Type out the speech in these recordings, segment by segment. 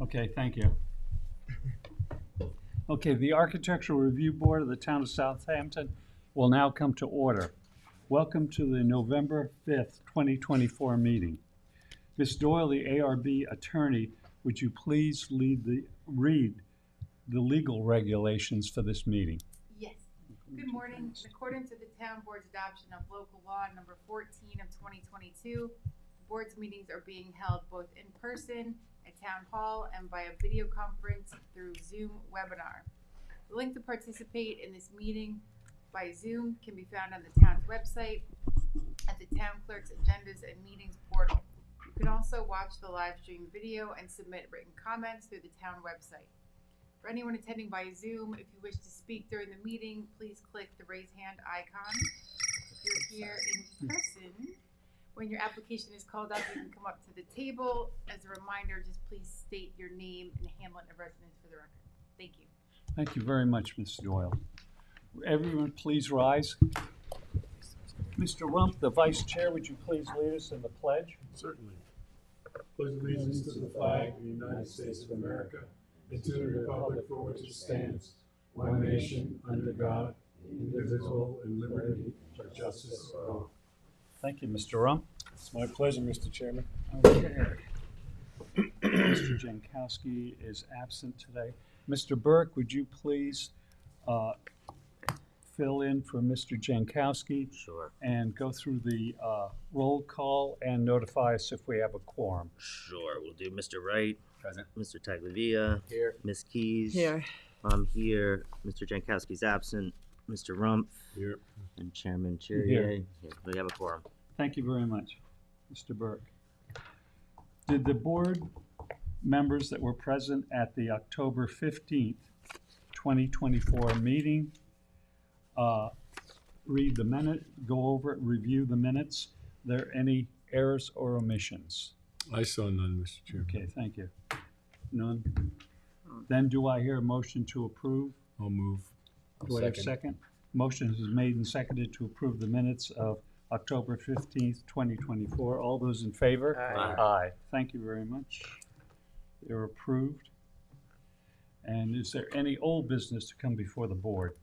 Okay, thank you. Okay, the Architectural Review Board of the Town of Southampton will now come to order. Welcome to the November 5th, 2024 meeting. Ms. Doyle, the ARB attorney, would you please read the legal regulations for this meeting? Yes. Good morning. In accordance with the Town Board's adoption of Local Law Number 14 of 2022, the Board's meetings are being held both in person at Town Hall and by a video conference through Zoom webinar. The link to participate in this meeting by Zoom can be found on the town's website at the Town Clerk's Agendas and Meetings portal. You can also watch the live stream video and submit written comments through the town website. For anyone attending by Zoom, if you wish to speak during the meeting, please click the raise hand icon. If you're here in person, when your application is called up, you can come up to the table. As a reminder, just please state your name and hamlet of residence for the record. Thank you. Thank you very much, Ms. Doyle. Everyone, please rise. Mr. Rump, the Vice Chair, would you please lead us in the pledge? Certainly. Pledge allegiance to the flag of the United States of America and to the republic for which it stands, one nation, under God, indivisible, and liberty and justice for all. Thank you, Mr. Rump. It's my pleasure, Mr. Chairman. Okay. Mr. Jankowski is absent today. Mr. Burke, would you please fill in for Mr. Jankowski? Sure. And go through the roll call and notify us if we have a quorum. Sure. We'll do Mr. Wright. Present. Mr. Taglavia. Here. Ms. Keys. Here. I'm here. Mr. Jankowski's absent. Mr. Rump. Here. And Chairman Here. Cherier. Here. We have a quorum. Thank you very much, Mr. Burke. Did the board members that were present at the October 15th, 2024 meeting read the minute, go over it, review the minutes? Are there any errors or omissions? I saw none, Mr. Chairman. Okay, thank you. None? Then do I hear a motion to approve? I'll move. Do I have a second? Motion is made and seconded to approve the minutes of October 15th, 2024. All those in favor? Aye. Aye. Thank you very much. They're approved. And is there any old business to come before the board?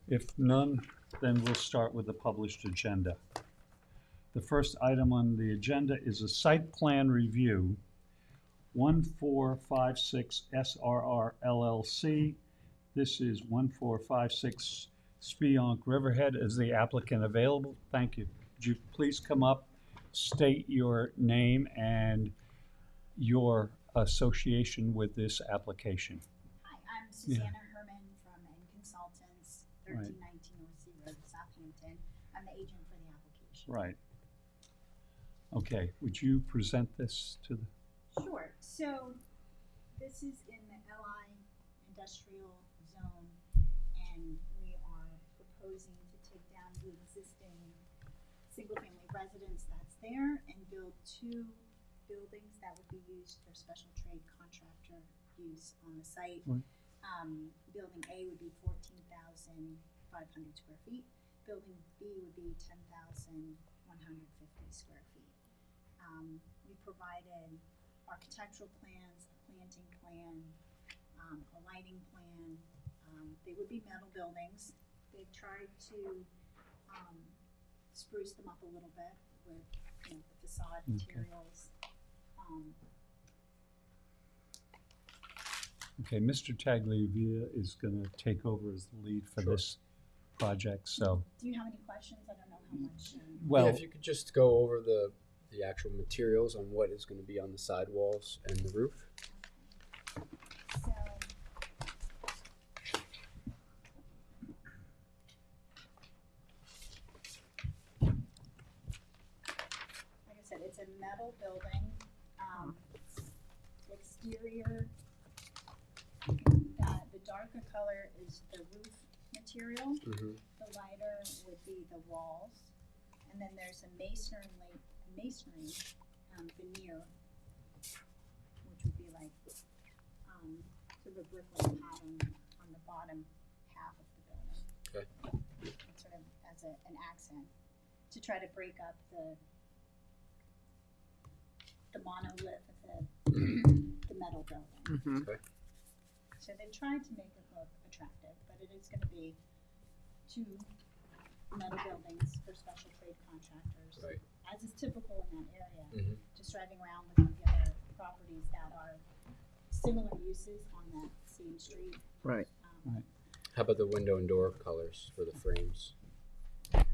If none, then we'll start with the published agenda. The first item on the agenda is a site plan review, 1456 SRR LLC. This is 1456 Spionk Riverhead. Is the applicant available? Thank you. Would you please come up, state your name and your association with this application? Hi, I'm Susanna Herman from N Consultants, 1319 North Sea Road, Southampton. I'm the agent for the application. Right. Okay, would you present this to the? Sure. So this is in the LI industrial zone, and we are proposing to take down the existing single-family residence that's there and build two buildings that would be used for special trade contractor use on the site. Right. Building A would be 14,500 square feet. Building B would be 10,150 square feet. We provided architectural plans, a planting plan, a lighting plan. They would be metal buildings. They've tried to spruce them up a little bit with the facade materials. Okay, Mr. Taglavia is going to take over as the lead for this project, so. Do you have any questions? I don't know how much. Well, yeah, if you could just go over the actual materials on what is going to be on the sidewalls and the roof. So, like I said, it's a metal building. Exterior, the darker color is the roof material. Mm-hmm. The lighter would be the walls, and then there's a masonry veneer, which would be like sort of a brickwork pattern on the bottom half of the building. Okay. Sort of as an accent to try to break up the monolith of the metal building. Mhm. Okay. So they tried to make it look attractive, but it is gonna be two metal buildings for special trade contractors. Right. As is typical in that area. Mhm. Just driving around looking at the other properties that are similar uses on that same street. Right. How about the window and door colors for the frames? The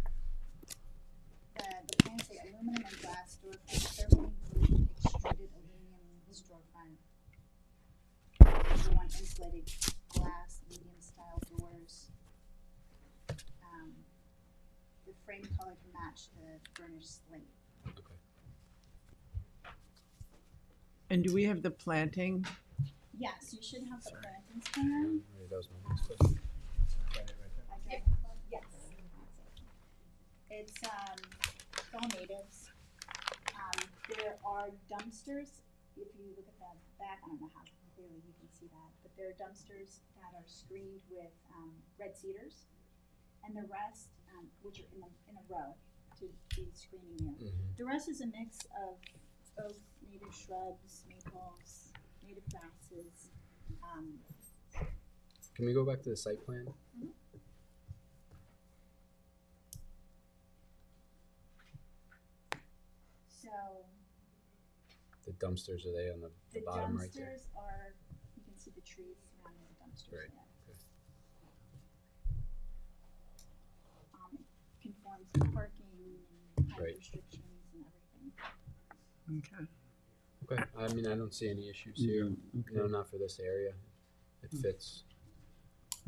plans say aluminum and glass storefront, thermally glued extruded aluminum storefront. We want insulated glass, medium style doors. The frame color to match the burnished slate. Okay. And do we have the planting? Yes, you should have the plantings plan. Right, that was my next question. Okay. Yes. It's all natives. There are dumpsters, if you look at the back, I don't know how clearly you can see that, but there are dumpsters that are screened with red cedars. And the rest, which are in a row to be screening there. Mhm. The rest is a mix of oak, native shrubs, maples, native grasses. Can we go back to the site plan? So The dumpsters, are they on the the bottom right there? dumpsters are, you can see the trees surrounding the dumpsters Right, there. okay. It conforms to parking and height Right. restrictions and everything. Okay. Okay, I mean, I don't see any issues You here. don't? No, Okay. not for this area. It fits.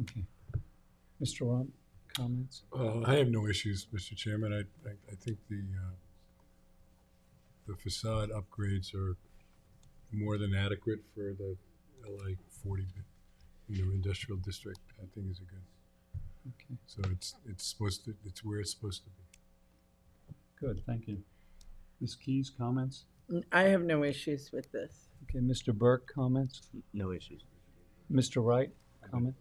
Okay. Mr. Rump, comments? I have no issues, Mr. Chairman. I think the facade upgrades are more than adequate for the LA 40, industrial district. I think is a good. Okay, So it's where it's supposed to be. good, thank you. Ms. Keys, comments? I have no issues with this. Okay, Mr. Burke, comments? No issues. Mr. Wright, comment?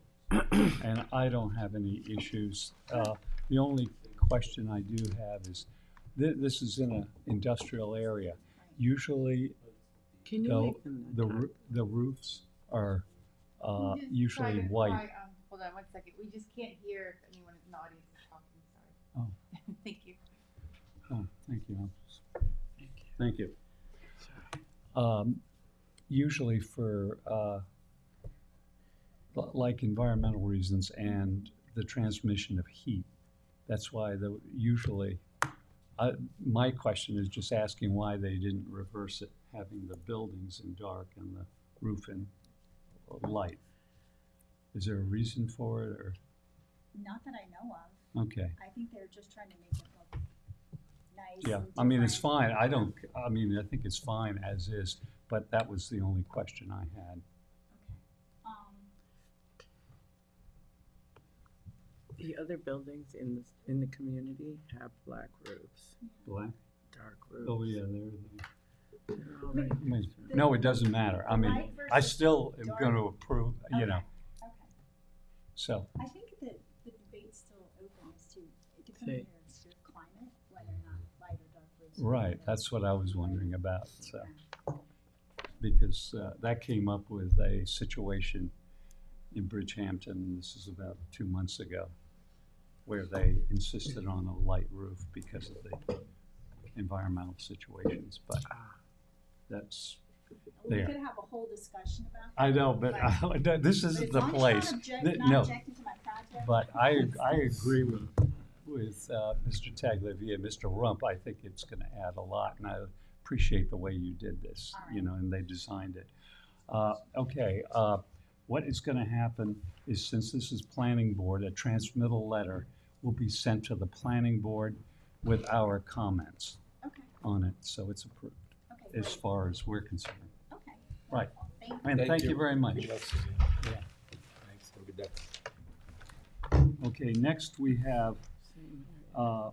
And I don't have any issues. The only question I do have is, this is in an industrial area. Usually, Can you No, make them that the roofs are We just usually try to- white. Hold on one second, we just can't hear if anyone in the audience is talking, sorry. Oh. Thank you. Oh, thank you. Thank you. Usually for, like environmental reasons and the transmission of heat. That's why my question is just asking why they didn't reverse it, having the buildings in dark and the roof in light. Is there a reason for it, or, Not that I know of. okay. I think they're just trying to make it look nice. Yeah, and I mean, it's different. fine, I think it's fine as is, but that was the only question I had. Okay. The other buildings in the community have black roofs, Black? dark roofs. Oh, yeah, They're all Wait, right. no, it doesn't matter, I The mean, light I versus still am dark. gonna approve, you know, Okay. so, I think that the debate's still open as to, it depends Okay. on your climate, whether or not light or dark roofs. are right, better. that's what I was wondering about, so. Yeah. Because that came up with a situation in Bridgehampton, this is about 2 months ago, where they insisted on a light roof because of the environmental situations, but that's, We there. could have a whole discussion about that. I know, but this But isn't as the long as place. you're Th- not No, objecting to my project. but I agree with Mr. Tagliavia, Mr. Rump. I think it's gonna add a lot, and I appreciate the way you did this, All you know, and they designed it. Okay, what is gonna happen is, since this is planning board, a transmittal letter will be sent to the planning board with our comments Okay, on it, so it's approved, okay, as great. far as we're concerned. Okay. Right. wonderful. Thank you. And thank you very much. Good luck, Suzanne. Yeah. Thanks, have a good day. Okay, next we have Same here.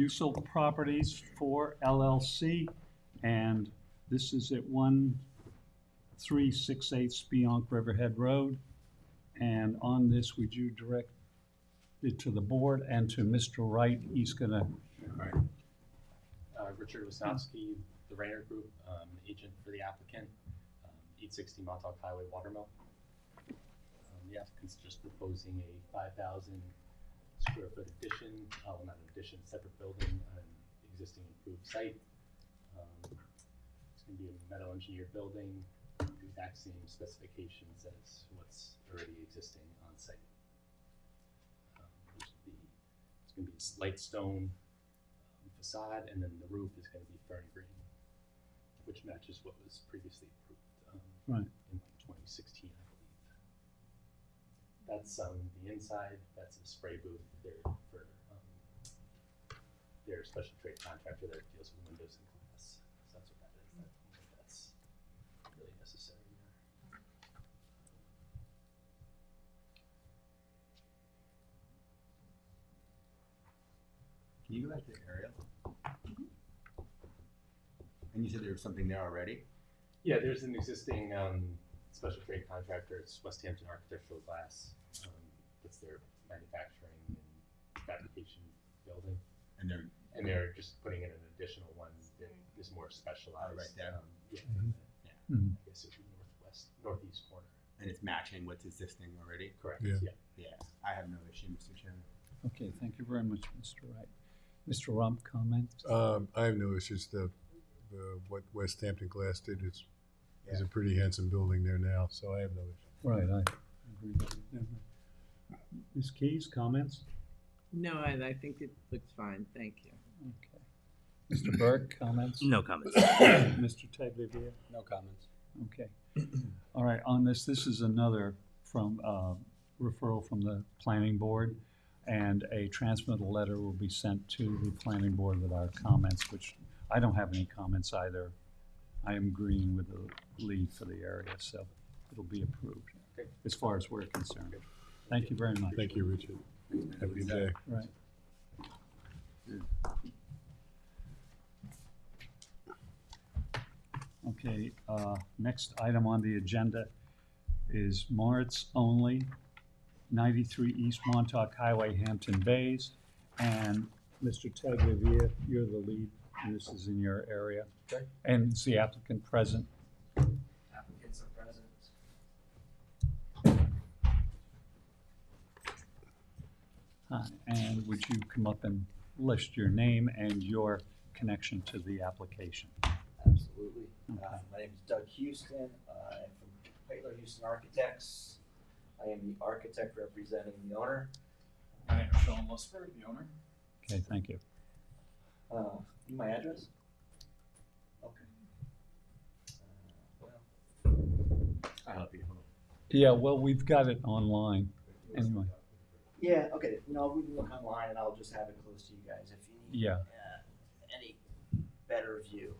Busel Properties 4 LLC, and this is at 1368 Spionk Riverhead Road. And on this, would you direct it to the board and to Mr. Wright? He's gonna, Right. Richard Wasowski, the Rayner Group, agent for the applicant. 860 Montauk Highway watermill. The applicant's just proposing a 5,000 square foot addition, well, not an addition, separate building on an existing improved site. It's going to be a metal engineered building, the exact same specifications as what's already existing on site. It's going to be light stone facade, and then the roof is going to be fern green, which matches what was previously approved Right. in 2016, I believe. That's the inside. That's a spray booth. They're a special trade contractor that deals with windows and glass. So that's what that is. I don't think that's really necessary here. Can you go back to the aerial? And you said there was something there already? Yeah, there's an existing special trade contractor. It's Southampton Architectural Glass. That's their manufacturing and fabrication building. And they're just putting in an additional one that is more specialized. right there. Yeah. Yeah. Mhm. I guess it's northeast corner. And it's matching what's existing already? Correct. Yeah. Yeah, I have no issue, Mr. Chairman. Okay, thank you very much, Mr. Wright. Mr. Rump, comments? I have no issues. What West Hampton Glass did is a pretty handsome building there now, so I have no issue. Right, I agree with you. Ms. Keys, comments? No, I think it looks fine, thank you. Okay. Mr. Burke, comments? No comments. Mr. Tagliavia? No comments. Okay. All right, on this is another referral from the planning board, and a transmittal letter will be sent to the planning board with our comments, which I don't have any comments either. I am agreeing with the lead for the area, so it'll be approved as far as we're concerned. Thank you very much. Thank you, Richard. Have a good day. Right. Okay, next item on the agenda is Moritz Only, 93 East Montauk Highway, Hampton Bays. And Mr. Tagliavia, you're the lead, and this is in your area. Okay. And is the applicant present? Applicants are present. Hi, and would you come up and list your name and your connection to the application? Absolutely. Okay. My name is Doug Houston. I'm from Paler Houston Architects. I am the architect representing the owner. I am Sean Lusberg, the owner. Okay, thank you. My address? Okay. I'll help you. Yeah, well, we've got it online, anyway. Yeah, okay. No, we can look online and I'll just have it close to you guys if you need Yeah. Any better view.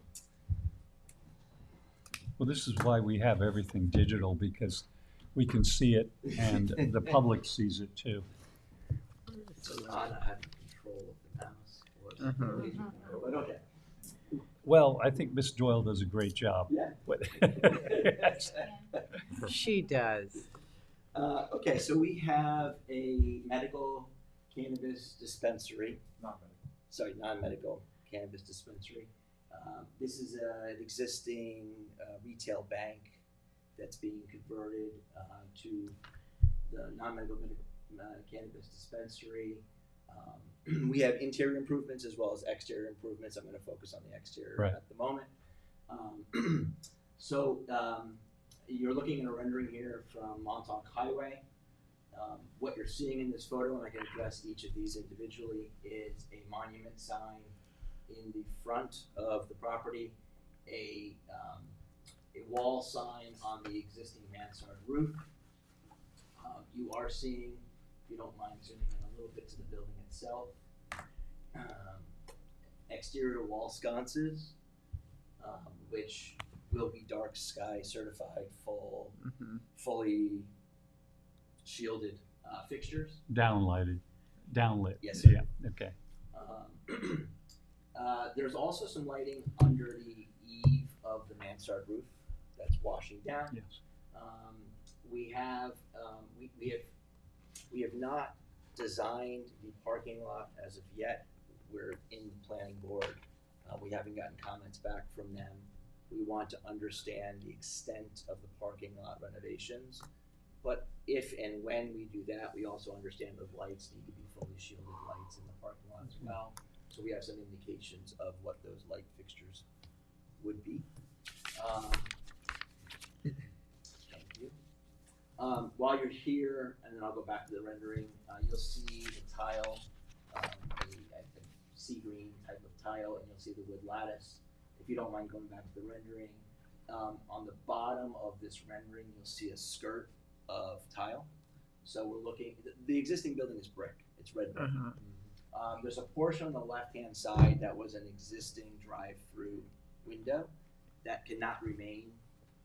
Well, this is why we have everything digital, because we can see it and the public sees it too. So not having control of the mouse. But okay. Well, I think Ms. Doyle does a great job. Yeah. Yes. She does. Okay, so we have a medical cannabis dispensary. Non-medical cannabis dispensary. This is an existing retail bank that's being converted to the non-medical cannabis dispensary. We have interior improvements as well as exterior improvements. I'm going to focus on the exterior Right. at the moment. You're looking at a rendering here from Montauk Highway. What you're seeing in this photo, and I can address each of these individually, is a monument sign in the front of the property, a wall sign on the existing mansard roof. You are seeing, if you don't mind zooming in a little bit to the building itself, exterior wall sconces, which will be dark sky certified, fully shielded fixtures. Downlit. Yes, sir. Yeah, okay. There's also some lighting under the eave of the mansard roof that's washing down. Yes. We have not designed the parking lot as of yet. We're in the planning board. We haven't gotten comments back from them we want to understand the extent of the parking lot renovations. But if and when we do that, we also understand the lights need to be fully shielded lights in the parking lot as well. So we have some indications of what those light fixtures would be. Thank you. While you're here, and then I'll go back to the rendering, you'll see the tile, a sea green type of tile, and you'll see the wood lattice. If you don't mind going back to the rendering, on the bottom of this rendering, you'll see a skirt of tile. So we're looking, the existing building is brick, it's red brick. There's a portion on the left-hand side that was an existing drive-through window that cannot remain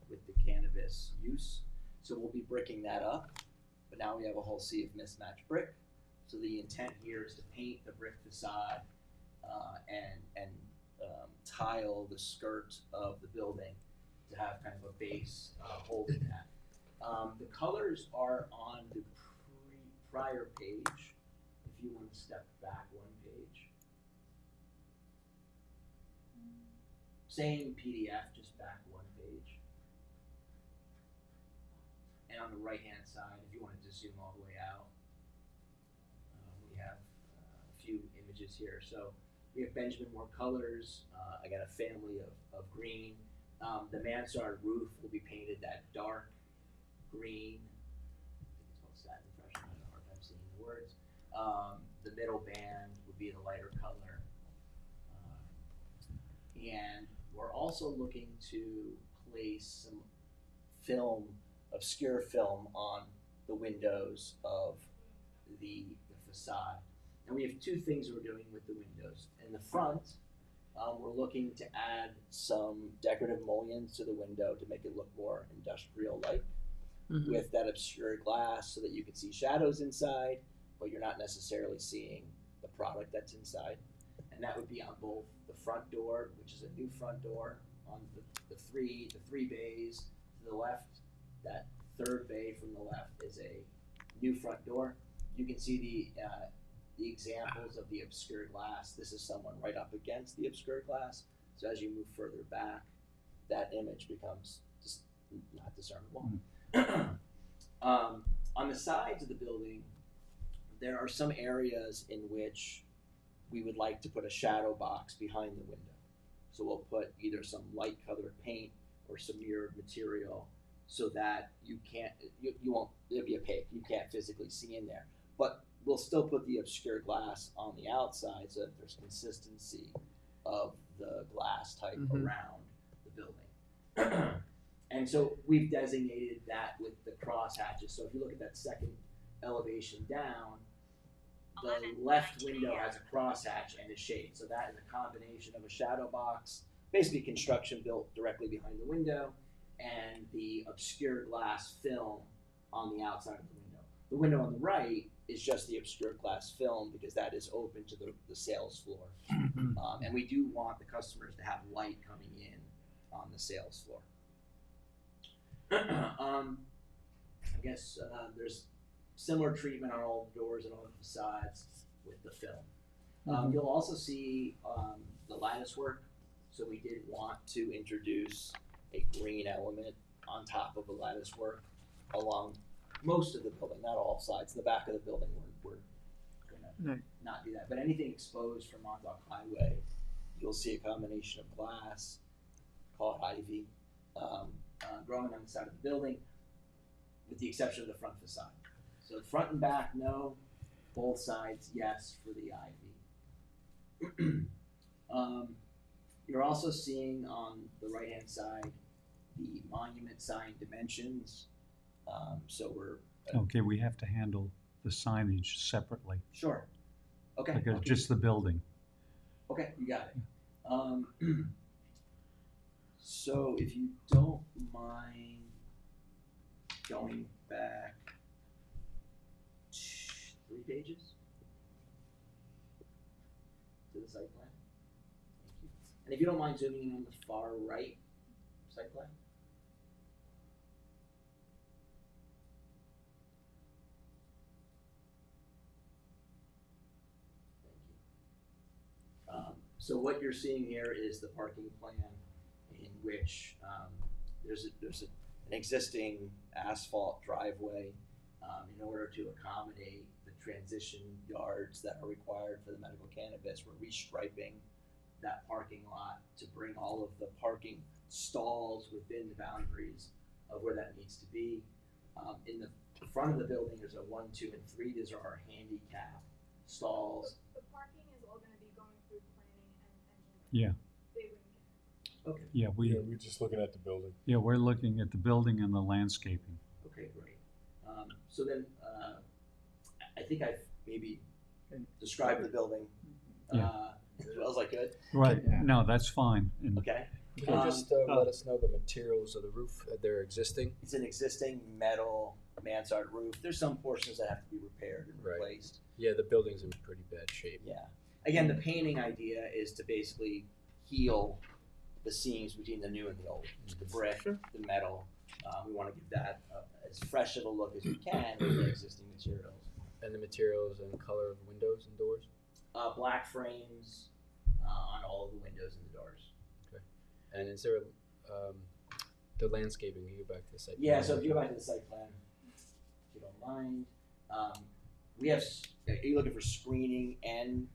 with the cannabis use. So we'll be bricking that up, but now we have a whole sea of mismatched brick. So the intent here is to paint the brick facade and tile the skirt of the building to have kind of a base holding that. The colors are on the prior page. If you want to step back one page. Same PDF, just back one page. And on the right-hand side, if you wanted to zoom all the way out, we have a few images here. So we have Benjamin Moore colors. I got a family of green. The mansard roof will be painted that dark green. I think it's called satin fresh. I have a hard time seeing the words. The middle band would be the lighter color. And we're also looking to place some film, obscure film, on the windows of the facade. And we have two things we're doing with the windows. In the front, we're looking to add some decorative mullions to the window to make it look more industrial-like, with that obscure glass so that you can see shadows inside, but you're not necessarily seeing the product that's inside. And that would be on both the front door, which is a new front door, on the three bays to the left. That third bay from the left is a new front door. You can see the examples of the obscure glass. This is someone right up against the obscure glass. So as you move further back, that image becomes just not discernible. On the sides of the building, there are some areas in which we would like to put a shadow box behind the window. So we'll put either some light colored paint or some mirrored material so that you won't, it'll be opaque. You can't physically see in there. But we'll still put the obscure glass on the outside so that there's consistency of the glass type around the building. And so we've designated that with the cross hatches. So if you look at that second elevation down, the left window has a crosshatch and a shade. So that is a combination of a shadow box, basically construction built directly behind the window, and the obscure glass film on the outside of the window. The window on the right is just the obscure glass film because that is open to the sales floor. And we do want the customers to have light coming in on the sales floor. I guess there's similar treatment on all the doors and all the facades with the film. You'll also see the lattice work. So we did want to introduce a green element on top of the lattice work along most of the building, not all sides. The back of the building, we're gonna not do that. But anything exposed from Montauk Highway, you'll see a combination of glass, call it ivy, growing on the side of the building, with the exception of the front facade. So front and back, no. Both sides, yes, for the ivy. You're also seeing on the right-hand side the monument sign dimensions. So we're Okay, we have to handle the signage separately. Sure. Okay. Because okay. just the building. Okay, you got it. So if you don't mind going back 3 pages to the site plan. Thank you. And if you don't mind zooming in on the far right site plan. Thank you. So what you're seeing here is the parking plan in which there's an existing asphalt driveway. In order to accommodate the transition yards that are required for the medical cannabis, we're restriping that parking lot to bring all of the parking stalls within the boundaries of where that needs to be. In the front of the building, there's a 1, 2, and 3. These are our handicap stalls. The parking is all gonna be going through planning and Yeah. engineering. They wouldn't get it. Okay. Yeah, We're just looking at the building. yeah, we're looking at the building and the landscaping. Okay, great. So then, I think I've maybe described the building as well as I could. Right, no, that's fine. And Okay. Can you just let us know the materials of the roof? They're existing? It's an existing metal mansard roof. There's some portions that have to be repaired and Right. replaced. Yeah, the building's in pretty bad shape. Yeah. Again, the painting idea is to basically heal the seams between the new and the old. The brick, the metal. We want to give that as fresh of a look as we can with the existing materials. And the materials and color of windows and doors? Black frames on all of the windows and the doors. And is there the landscaping? Can you go back to the site? Yeah, plan? so if you go back to the site plan, if you don't mind, we have, are you looking for screening and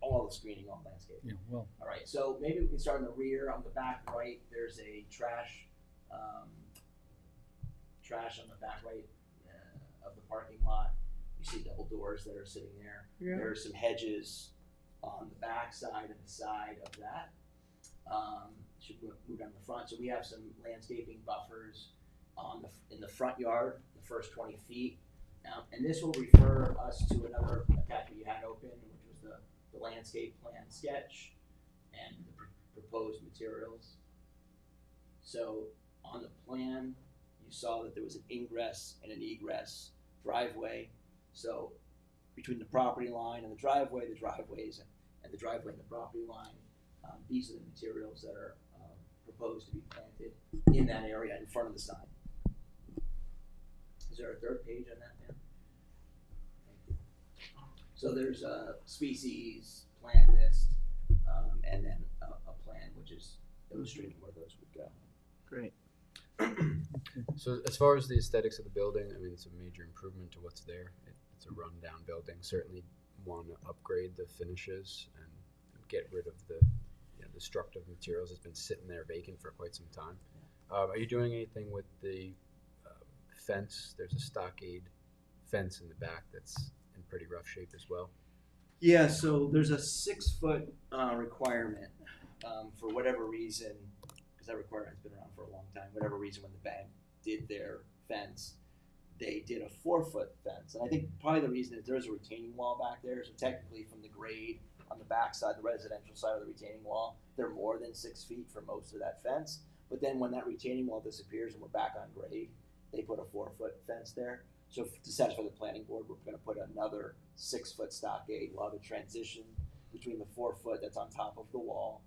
all the screening, all landscaping? Yeah, well, All right, so maybe we can start in the rear. On the back right, there's a trash on the back right of the parking lot. You see double doors that are sitting there. Yeah. There are some hedges on the back side and the side of that. Should move down the front. So we have some landscaping buffers in the front yard, the first 20 feet. And this will refer us to another attachment you had open, which was the landscape plan sketch and the proposed materials. So on the plan, you saw that there was an ingress and an egress driveway. So between the property line and the driveway, the driveways and the driveway and the property line, these are the materials that are proposed to be planted in that area in front of the sign. Is there a third page on that, ma'am? Thank you. So there's a species, plant list, and then a plan which is illustrating where those would go. Great. So as far as the aesthetics of the building, I mean, it's a major improvement to what's there. It's a rundown building. Certainly want to upgrade the finishes and get rid of the destructive materials that's been sitting there vacant for quite some time. Are you doing anything with the fence? There's a stockade fence in the back that's in pretty rough shape as well. Yeah, so there's a 6-foot requirement for whatever reason, because that requirement's been around for a long time. Whatever reason, when the bank did their fence, they did a 4-foot fence. And I think probably the reason is there's a retaining wall back there. So technically, from the grade on the back side, the residential side of the retaining wall, they're more than 6 feet for most of that fence. But then when that retaining wall disappears and we're back on grade, they put a 4-foot fence there. So to satisfy the planning board, we're going to put another 6-foot stockade. We'll have a transition between the 4-foot that's on top of the wall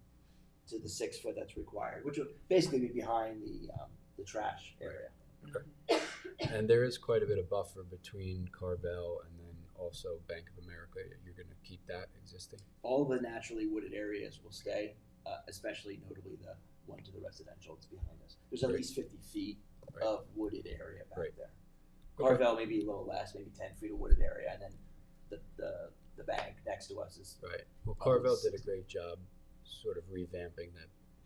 to the 6-foot that's required, which will basically be behind the trash area. Okay. And there is quite a bit of buffer between Carvel and then also Bank of America. You're going to keep that existing? All the naturally wooded areas will stay, especially notably the one to the residential that's behind us. There's at least 50 feet of wooded area back there. Carvel maybe a little less, maybe 10 feet of wooded area, and then the bank next to us is right. Well, Carvel did a great job sort of revamping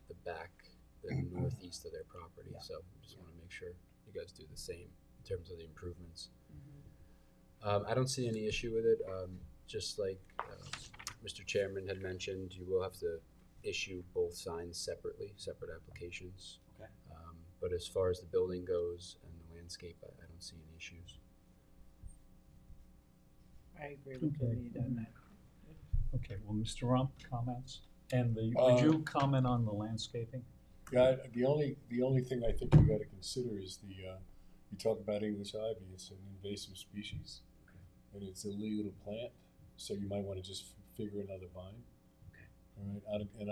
the back, the northeast of their property. Yeah. So I just want to make sure you guys do the same in terms of the improvements. I don't see any issue with it. Just like Mr. Chairman had mentioned, you will have to issue both signs separately, separate applications. Okay. But as far as the building goes and the landscape, I don't see any issues. I agree with the need on that. okay, well, Mr. Rump, comments? And would you comment on the landscaping? Yeah, the only thing I think you got to consider is you talk about English ivy. It's an invasive species, and it's illegal to plant. So you might want to just figure another vine. Okay. All right.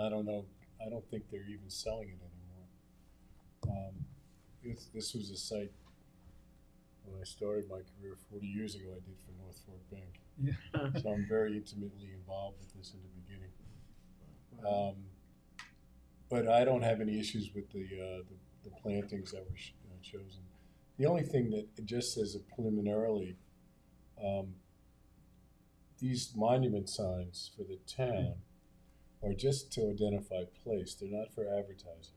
I don't know. I don't think they're even selling it anymore. This was a site when I started my career 40 years ago. I did for North Fork Bank. Yeah. So I'm very intimately involved with this in the beginning. but I don't have any issues with the plantings that were chosen. The only thing that it just says it preliminarily, these monument signs for the town are just to identify place. They're not for advertising.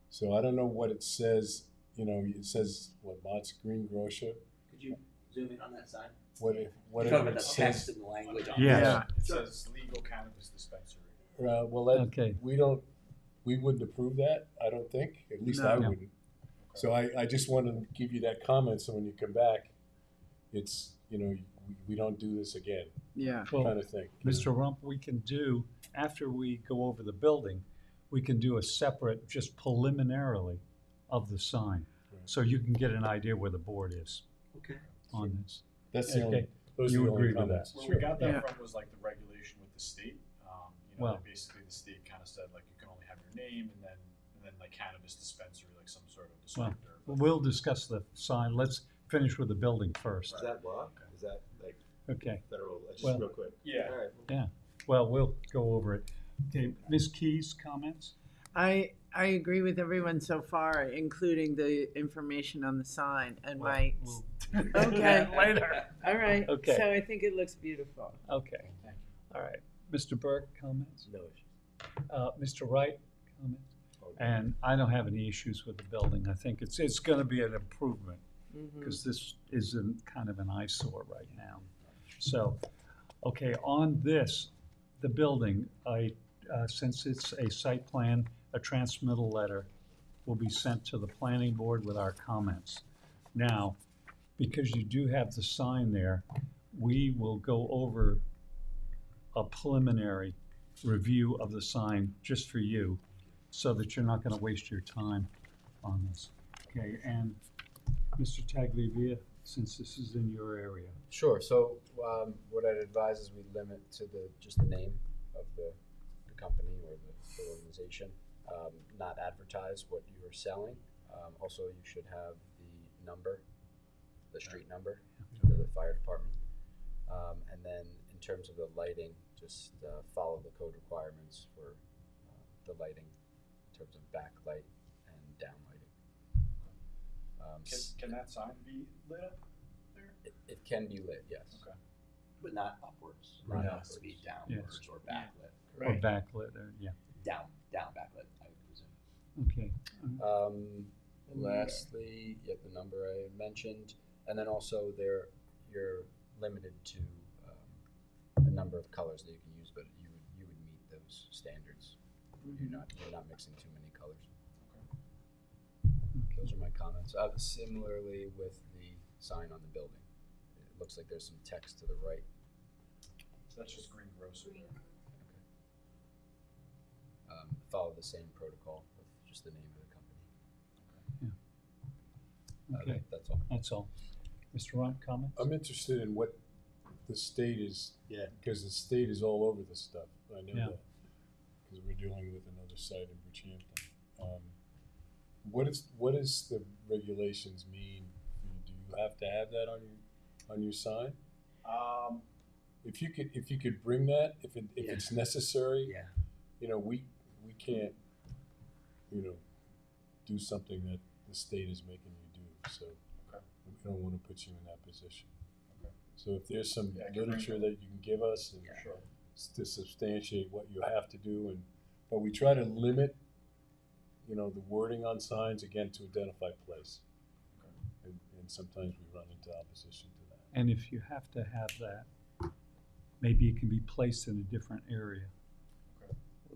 So I don't know what it says. You know, it says what, Mott's Greengrocer. Could you zoom in on that sign? What if You're whatever talking about it the text says. and the language on Yes. it. Yeah. It says legal cannabis dispensary. Well, that, Okay. we wouldn't approve that. I don't think. At least I No. wouldn't. So I just want to give you that comment. So when you come back, it's, you know, we don't do this again, Yeah. Well, kind of thing. Mr. Rump, we can do, after we go over the building, we can do a separate, just preliminarily, of the sign. Right. So you can get an idea where the board is Okay. on this. That's the only. Okay. Those You are the only agree with comments. that? Where Sure. we got that Yeah. from was like the regulation with the state. Well- Basically the state kind of said like you can only have your name and then like cannabis dispensary, like some sort of descriptor. Well, we'll discuss the sign. Let's finish with the building first. Does that work? Is that like Okay. federal? Just Well- real quick. Yeah. All right. Well, we'll go over it. Okay, Ms. Keyes, comments? I agree with everyone so far, including the information on the sign and Well, my. we'll Okay. do that later. All right. Okay. So I think it looks beautiful. Okay. All right. Mr. Burke, comments? No issues. Mr. Wright, comments? And I don't have any issues with the building. I think it's going to be an improvement because this is kind of an eyesore right now. So, okay, on this, the building, since it's a site plan, a transmittal letter will be sent to the planning board with our comments. Now, because you do have the sign there, we will go over a preliminary review of the sign just for you, so that you're not gonna waste your time on this. Okay, and Mr. Tagliavia, since this is in your area. Sure. So what I'd advise is we limit to just the name of the company or the organization, not advertise what you are selling. Also, you should have the number, the street number for the fire department. And then in terms of the lighting, just follow the code requirements for the lighting in terms of backlight and downlighting. Can that sign be lit up there? It can be lit, yes. Okay. But not upwards. Not It has upwards. to be downwards or backlit. Or backlit, or, yeah, Down backlit, I would presume. okay. Lastly, the number I mentioned, and then also you're limited to a number of colors that you can use, but you would meet those standards. You're not mixing too many colors. Those are my comments. Similarly with the sign on the building, it looks like there's some text to the right. So that's just greengrocer. Follow the same protocol with just the name of the company. Okay, That's all. that's all. Mr. Ron, comments? I'm interested in what the state is, because the state is all over this stuff. I know Yeah. that, because we're dealing with another site in Bridgehampton. What is the regulations mean? Do you have to have that on your sign? If you could bring that, if it's necessary. Yeah. You know, we can't, do something that the state is making you do, so we don't wanna put you in that position. Okay. So if there's some Yeah, I can bring literature that you can give us and Sure. to substantiate what you have to do, but we try to limit, the wording on signs, again, to identify place. And sometimes we run into opposition to that. And if you have to have that, maybe it can be placed in a different area,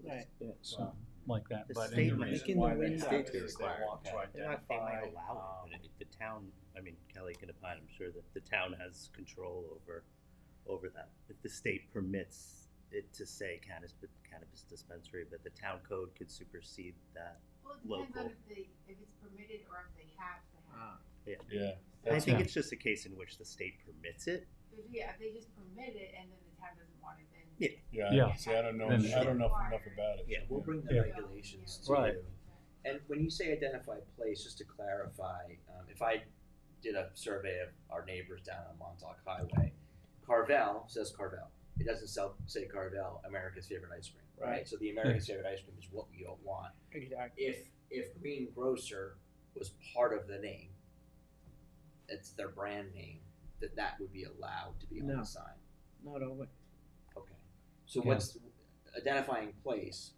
Right. so, like that, The but state in the might- Making the window. State's They identify, They might allow it, but if the town, I mean, Kelly can opine, I'm sure that the town has control over that. If the state permits it to say cannabis dispensary, but the town code could supersede that. Well, it depends on Local. if it's permitted or if they have to have. Yeah. I That's think it. it's just a case in which the state permits it. If they just permit it and then the town doesn't want it, then. Yeah. See, I don't know Then- enough about it. Yeah, We'll bring the Yeah. regulations to Right. you. And when you say identify place, just to clarify, if I did a survey of our neighbors down on Montauk Highway, Carvel says Carvel. It doesn't say Carvel, America's favorite ice cream. right? So the American standard ice cream is what we don't want. Exactly. If Greengrocer was part of the name, it's their brand name, that would be allowed to be on No. the sign. Not always. Okay. So Yeah. what's identifying place?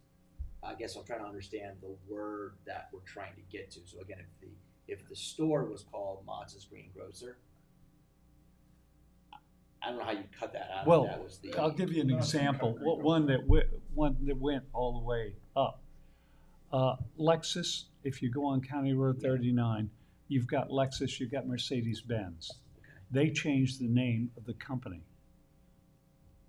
I guess I'm trying to understand the word that we're trying to get to. So again, if the store was called Mott's Greengrocer, I don't know how you cut that out. Well, if that was the, I'll give you an No, it's example, okay. one that went all the way up. Lexus, if you go on County Road 39, you've got Lexus, you've got Mercedes-Benz. They changed the name of the company.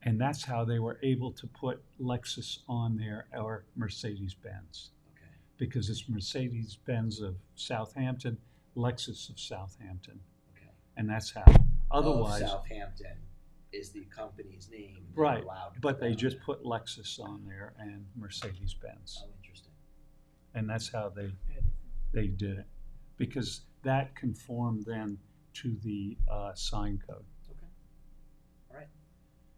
And that's how they were able to put Lexus on there, or Mercedes-Benz. Okay. Because it's Mercedes-Benz of Southampton, Lexus of Southampton. Okay. And that's how. Otherwise, Of Southampton is the company's name. and they're right, allowed to but put they that on just there. put Lexus on there and Mercedes-Benz. Oh, interesting. And that's how they did it. Because that conformed then to the sign code. Okay. All right.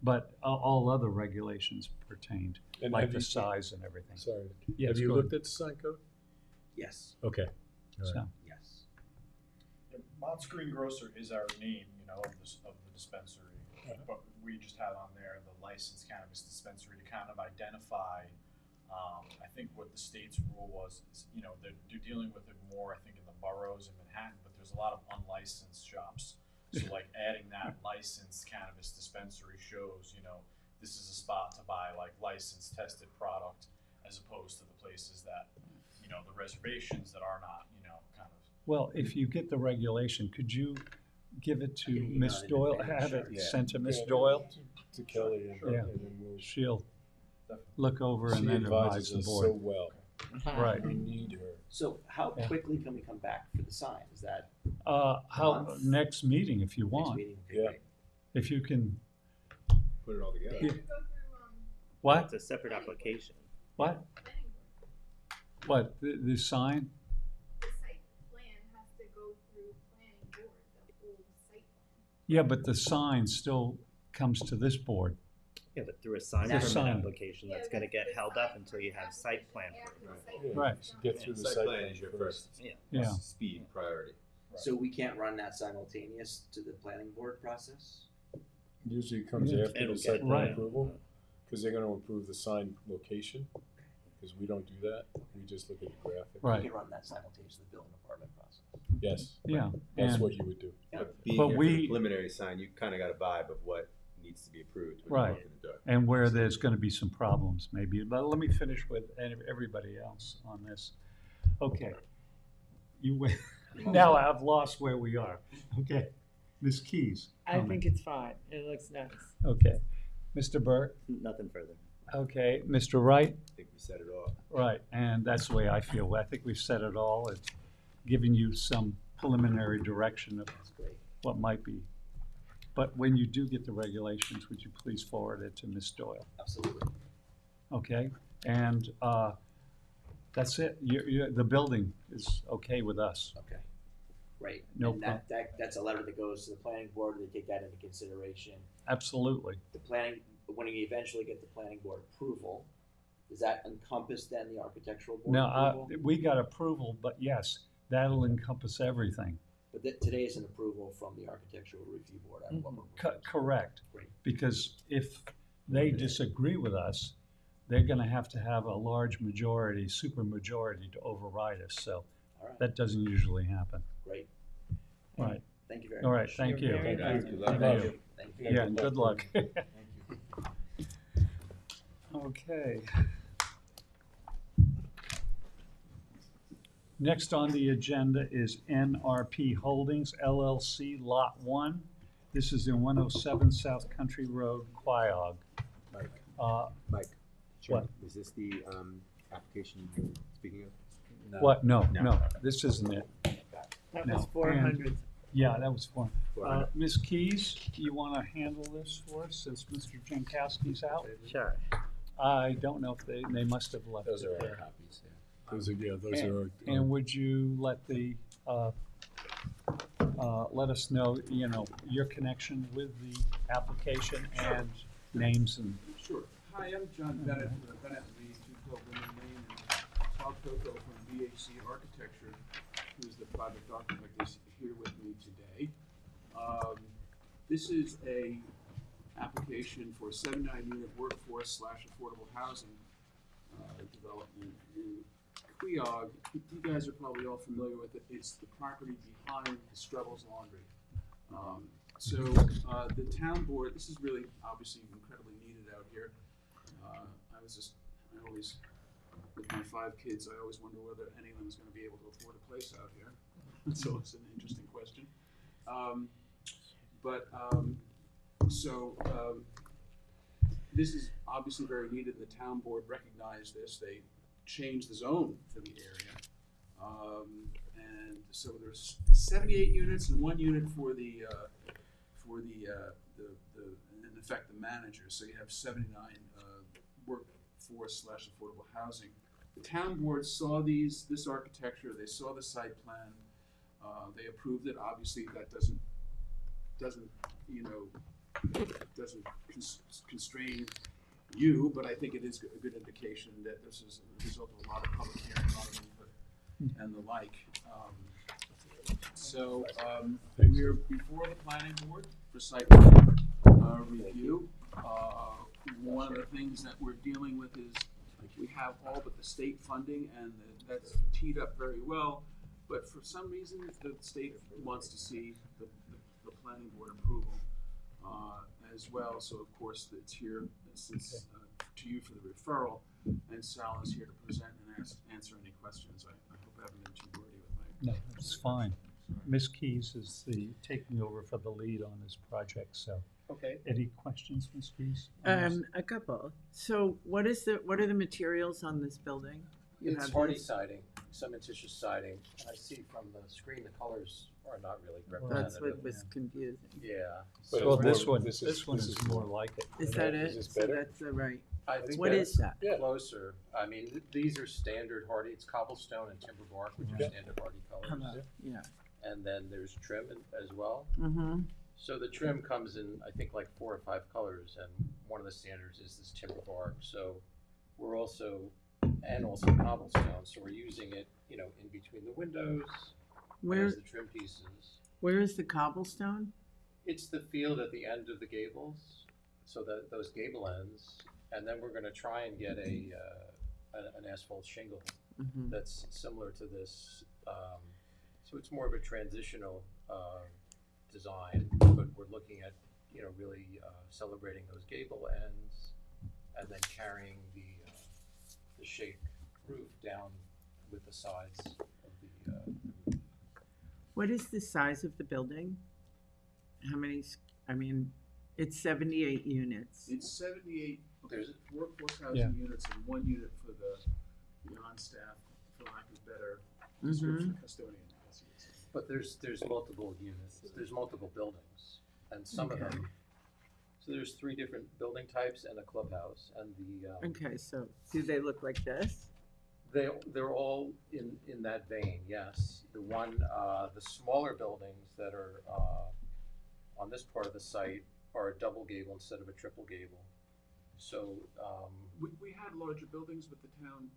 But all other regulations pertained, And like have the you- size and everything. Sorry. Yes, Have you go looked at the sign code? Yes. Okay. All So, right. Yes. Yeah, Mott's Greengrocer is our name, of the dispensary, but we just had on there the licensed cannabis dispensary to kind of identify. I think what the state's rule was, is, they're dealing with it more, I think, in the boroughs in Manhattan, but there's a lot of unlicensed shops. So like adding that licensed cannabis dispensary shows, this is a spot to buy like licensed, tested product, as opposed to the places that, the reservations that are not, kind of. well, if you get the regulation, could you give it to I can email Miss it in Doyle, advance, have sure. it Yeah. sent to Miss Yeah, Doyle? To Kelly, and, Yeah. and then we'll. She'll Definitely. look over She and then advise advises the us board. so well. Right. We need her. So how Yeah. quickly can we come back for the sign? Is that How, month? next meeting if you next want, meeting? Okay, Yeah. great. if you can, Put it all together. They have to go through, what, It's a separate application. what, planning board. the sign? The site plan has to go through planning board, the whole site plan. Yeah, but the sign still comes to this board. Yeah, but through a sign That's permit sign. application, Yeah, that's gonna get the held up site until you have application site plan after approval. the site Yeah. plan Right. is done. Get through the Site site plan plan is your first. first Yeah. speed priority. So we can't run that simultaneous to the planning board process? Usually it comes Yeah. after It'll the site get- plan Right. approval, because they're gonna approve the sign location, because we don't do that, we just look at the graphic. Right. We can run that simultaneously to the building department process. Yes, Yeah, that's and, what you would do. But being But here for we- the preliminary sign, you kind of got a vibe of what needs to be approved when Right. you walk in the door. and where there's gonna be some problems maybe, but let me finish with everybody else on this. Okay, you went, now I've lost where we are, okay, Ms. Keys. I comment. think it's fine. It looks nice. Okay, Mr. Burke, Nothing further. okay, Mr. Wright, I think we set it off. right, and that's the way I feel, I think we've said it all, it's giving you some preliminary direction of That's great. what might be. But when you do get the regulations, would you please forward it to Ms. Doyle, Absolutely. okay? And, that's it, the building is okay with us, Okay. Great. No And that's a letter that goes to the planning board, they take that into consideration. absolutely. The planning, when we eventually get the planning board approval, does that encompass then the architectural board Now, approval? we got approval, but yes, that'll encompass everything. But today is an approval from the architectural review board on what we're proposing. Correct, Great. because if they disagree with us, they're gonna have to have a large majority, super majority to override us, so All right, that doesn't usually happen. great. All right, Thank you very much. all right, thank you. You're very Thank you. Thank Thank you. you. Thank you. Yeah, and good luck. Thank you. Okay. Next on the agenda is NRP Holdings LLC Lot 1. This is in 107 South Country Road, Quiog. Mike, Uh, Mike, What? is this the application you're speaking of? What? No, No. no, this isn't it. That No, was 400. Yeah, that was fun. 400. Ms. Keys, you want to handle this for us since Mr. Jankowski's out? Sure. I don't know if they must have left Those it are our there. copies, yeah. Those are our. And would you let the, let us know, your connection with the application and names and, Sure. Hi, I'm John Bennett with Bennett Copeland in Maine, and Todd Coco from BAC Architecture, who's the project architect, is here with me today. This is a application for a 79-unit workforce / affordable housing development in Queog. You guys are probably all familiar with it. It's the property behind the Strebels Laundry. So the town board, this is really obviously incredibly needed out here. I always, with my 5 kids, I always wonder whether any of them is going to be able to afford a place out here. So it's an interesting question. This is obviously very needed. The town board recognized this. They changed the zone for the area. And so there's 78 units and 1 unit for the in effect the manager. So you have 79 workforce / affordable housing. The town board saw this architecture. They saw the site plan. They approved it. Obviously, that doesn't constrain you, but I think it is a good indication that this is a result of a lot of public hearing, a lot of input, and the like. We're before the planning board for site plan review. One of the things that we're dealing with is we have all but the state funding, and that's teed up very well. But for some reason, the state wants to see the planning board approval as well. So of course, it's here since to you for the referral, and Sal is here to present and answer any questions. I hope I haven't been too wordy with my. No, it's fine. Ms. Keys is taking over for the lead on this project, so. Okay. Any questions, Ms. Keys? A couple. So what are the materials on this building? It's hardy siding, cementitious siding. I see from the screen the colors are not really representative. That's what was confusing. Yeah. Well, this one is more like it. Is that it? So that's the right. I think what is that? Closer. I mean, these are standard hardy. It's cobblestone and timber bark, which are standard hardy colors. Yeah. And then there's trim as well. Mm-hmm. So the trim comes in, I think, like 4 or 5 colors, and one of the standards is this timber bark. So we're also cobblestone. So we're using it, in between the windows. Where's the trim pieces? Where is the cobblestone? It's the field at the end of the gables, so those gable ends, and then we're going to try and get an asphalt shingle that's similar to this. So it's more of a transitional design, but we're looking at really celebrating those gable ends, and then carrying the shake roof down with the sides of the. What is the size of the building? How many? I mean, it's 78 units. It's 78. There's workforce housing units and 1 unit for the non-staff, for lack of better description, custodian. But there's multiple units. There's multiple buildings, and some of them. So there's 3 different building types and a clubhouse, and the. Okay, so do they look like this? They're all in that vein, yes. The smaller buildings that are on this part of the site are a double gable instead of a triple gable. So we had larger buildings, but the town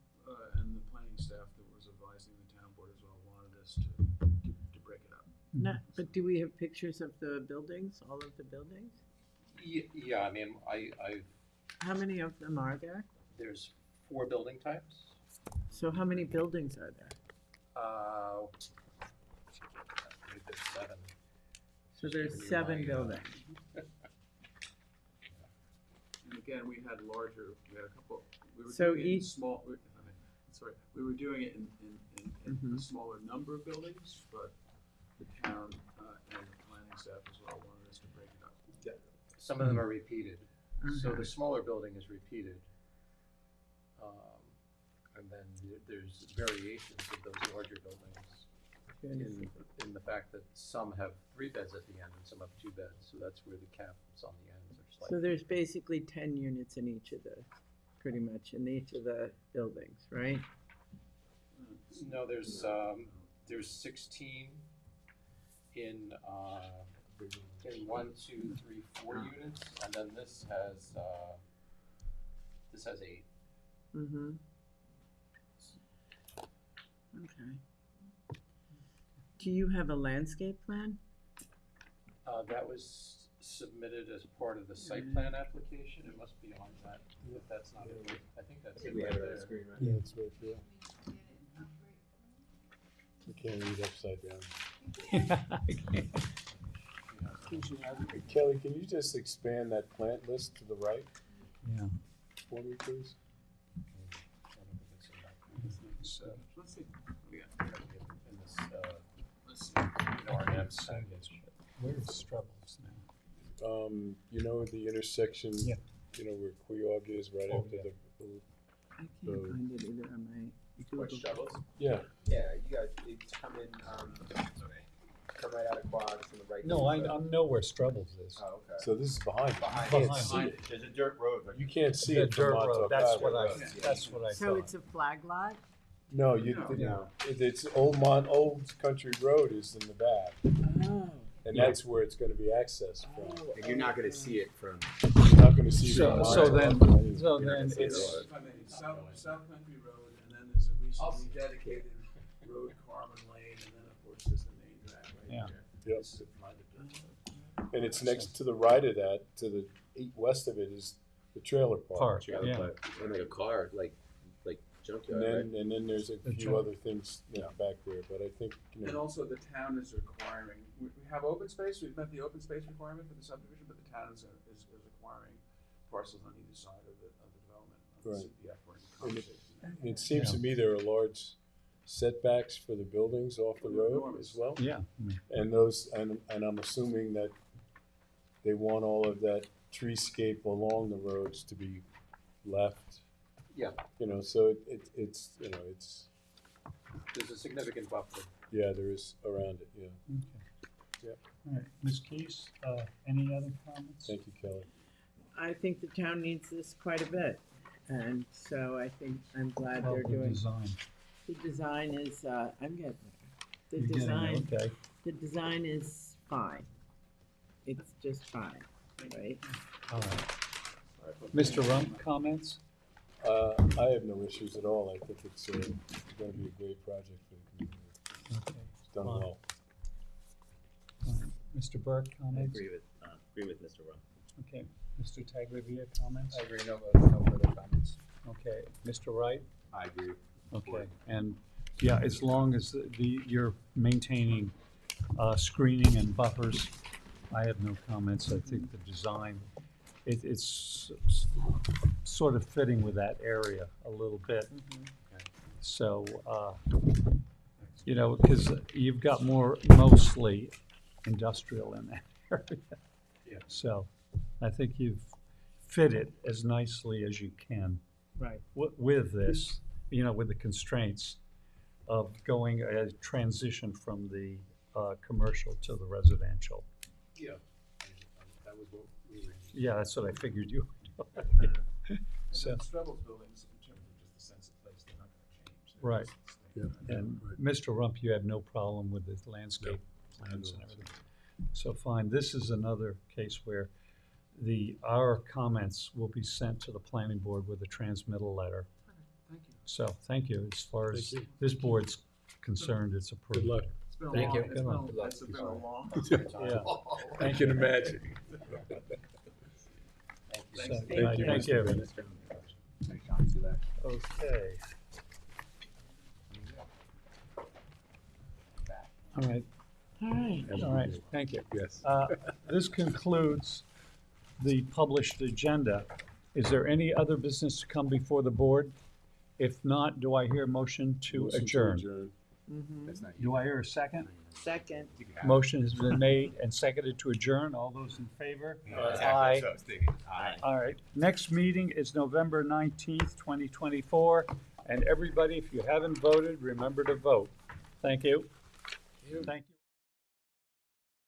and the planning staff that was advising the town board as well wanted us to break it up. No, but do we have pictures of the buildings, all of the buildings? Yeah, I mean, I. How many of them are there? There's 4 building types. So how many buildings are there? I think there's 7. So there's 7 buildings. And again, we had a couple. We were So doing each small. We were doing it in a smaller number of buildings, but the town and the planning staff as well wanted us to break it up. Yeah. Some of them are repeated. So the smaller building is repeated. And then there's variations of those larger buildings in the fact that some have 3 beds at the end and some have 2 beds. So that's where the caps on the ends are slightly. So there's basically 10 units in each of pretty much in each of the buildings, right? No, there's 16 in 1, 2, 3, 4 units, and then this has 8. Mm-hmm. Okay. Do you have a landscape plan? That was submitted as part of the site plan application, it must be on that, if that's not it, I think that's it We right have it on there. the screen, right? Yeah, it's right there. You can't read upside down. Kelly, can you just expand that plant list to the right Yeah. for me, please? Let's see. Yeah. In this, Let's see. R&M package. Where's Struggles now? You know the intersection, Yeah. you know where Queog is, right Oh, after yeah. the, I can't find it either on my What, Google. Struggles? yeah. Yeah, you guys, it's come in, come right out of Quads to the right. No, I know where Struggles is. Oh, okay. So this is behind you. Behind You it. can't see Behind it. There's a dirt road, right? You can't see The it from dirt Montauk road, that's Highway. what that's what I So thought. it's a flag lot? No, it's Old Country Road is in the back, Oh. and Yeah. that's where it's gonna be accessed from. And you're not gonna see it from. You're not gonna see it from So then, Montauk anyway. so then it's, If I may, South Country Road, and then there's a recently dedicated road, Carmen Lane, and then of course there's the main drag right Yeah. there. Yep. This is my dirt. And it's next to the right of that, to the west of it is the trailer park. Park, Yeah. yeah. And like a car, like junkyard, And then there's a The few trailer. other things, back there, but I think, And also the town is requiring, we have open space, we've met the open space requirement for the subdivision, but the town is requiring parcels on either side of the development. of the Right. CPF or in And it- conversation. it seems to me there are large setbacks for the buildings off the road Enormous. as well. yeah. And those, and I'm assuming that they want all of that treescape along the roads to be left. Yeah. So it's, There's a significant buffer. yeah, there is around it, yeah. Okay. All right, Ms. Keys, any other comments? Thank you, Kelly. I think the town needs this quite a bit, and so I think, I'm glad Well, they're the doing. design. The design is, I'm getting there. The You're getting design, there, okay. the design is fine. It's just fine, right? All right. Mr. Rump, comments? I have no issues at all. I think it's gonna be a great project for the community. Okay. It's done Fine. well. All right. Mr. Burke, I comments? agree with Mr. Rump. Okay. Mr. Tagliavia, comments? I agree, no further comments. Okay. Mr. Wright? I agree. Okay. And, yeah, as long as you're maintaining screening and buffers, I have no comments. I think the design, it's sort of fitting with that area a little bit. So, because you've got mostly industrial in that area. Yeah. So I think you've fit it as nicely as you can Right. with this, with the constraints of going a transition from the commercial to the residential. Yeah. That was what we were. Yeah, that's what I figured you would do. So, And Struggles buildings, in terms of just the sense of place, they're not gonna change. They're right. just staying. And Mr. Rump, you have no problem with the landscape plans and everything. So fine, this is another case where our comments will be sent to the planning board with a transmittal letter. Thank you. So, thank you. As far as Thank you. this board's concerned, it's approved. Good luck. It's been a Thank long, you. it's Good luck. been, it's been a long. Yeah. I can imagine. So, Thank thank you, you. Mr. Bennett. Okay. All right, All right. all right, thank you. Yes. This concludes the published agenda. Is there any other business to come before the board? If not, do I hear a motion to Motion adjourn? Mm-hmm. That's not you. Do I hear a second? Second. Motion has been made and seconded to adjourn. All those in favor? Aye. All right. Next meeting is November 19th, 2024. And everybody, if you haven't voted, remember to vote. Thank you. Thank you.